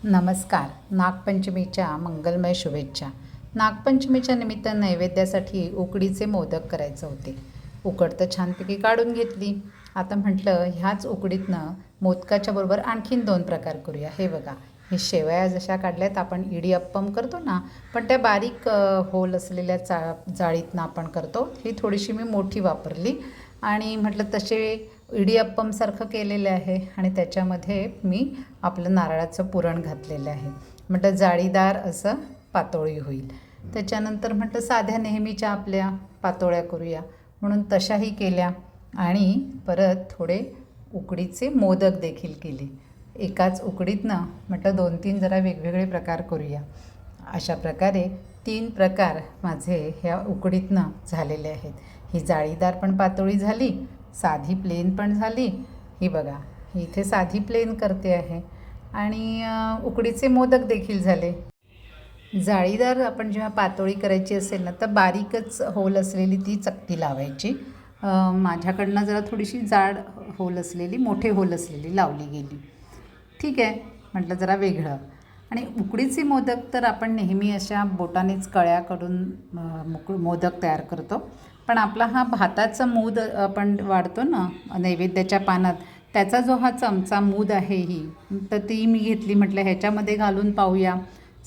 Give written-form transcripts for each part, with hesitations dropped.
नमस्कार. नागपंचमीच्या मंगलमय शुभेच्छा. नागपंचमीच्या निमित्त नैवेद्यासाठी उकडीचे मोदक करायचे होते. उकड तर छानपैकी काढून घेतली. आता म्हटलं ह्याच उकडीतनं मोदकाच्या बरोबर आणखीन 2 प्रकार करूया. हे बघा, हे शेवया जशा काढल्यात आपण इडियप्पम करतो ना, पण त्या बारीक होल असलेल्या जाळीतनं आपण करतो. ही थोडीशी मी मोठी वापरली आणि म्हटलं तसे इडियप्पमसारखं केलेलं आहे आणि त्याच्यामध्ये मी आपलं नारळाचं पुरण घातलेलं आहे. म्हटलं जाळीदार असं पातोळी होईल. त्याच्यानंतर म्हटलं साध्या नेहमीच्या आपल्या पातोळ्या करूया म्हणून तशाही केल्या आणि परत थोडे उकडीचे मोदक देखील केले. एकाच उकडीतनं म्हटलं 2-3 जरा वेगवेगळे प्रकार करूया. अशा प्रकारे 3 प्रकार माझे ह्या उकडीतनं झालेले आहेत. ही जाळीदार पण पातोळी झाली, साधी प्लेन पण झाली. ही बघा, इथे साधी प्लेन करते आहे आणि उकडीचे मोदक देखील झाले. जाळीदार आपण जेव्हा पातोळी करायची असेल ना, तर बारीकच होल असलेली ती चकती लावायची. माझ्याकडनं जरा थोडीशी जाड होल असलेली, मोठे होल असलेली लावली गेली. ठीक आहे, म्हटलं जरा वेगळं. आणि उकडीचे मोदक तर आपण नेहमी अशा बोटानेच कळ्या करून मोदक तयार करतो. पण आपला हा भाताचा मूद आपण वाढतो ना नैवेद्याच्या पानात, त्याचा जो हा चमचा मूद आहे ही, तर ती मी घेतली. म्हटलं ह्याच्यामध्ये घालून पाहूया.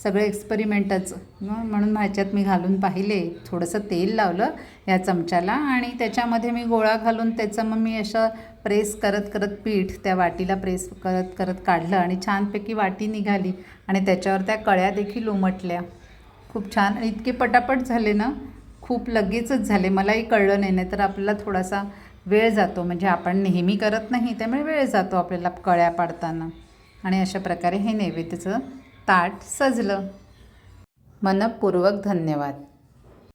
सगळं एक्सपेरिमेंटच म्हणून ह्याच्यात मी घालून पाहिले. थोडंसं तेल लावलं या चमच्याला आणि त्याच्यामध्ये मी गोळा घालून त्याचं मग मी असं प्रेस करत करत पीठ त्या वाटीला प्रेस करत करत काढलं आणि छानपैकी वाटी निघाली आणि त्याच्यावर त्या कळ्या देखील उमटल्या. खूप छान आणि इतके पटापट झाले ना, खूप लगेचच झाले. मलाही कळलं नाही तर आपल्याला थोडासा वेळ जातो, म्हणजे आपण नेहमी करत नाही त्यामुळे वेळ जातो आपल्याला कळ्या पाडताना. आणि अशा प्रकारे हे नैवेद्याचं ताट सजलं. मनःपूर्वक धन्यवाद.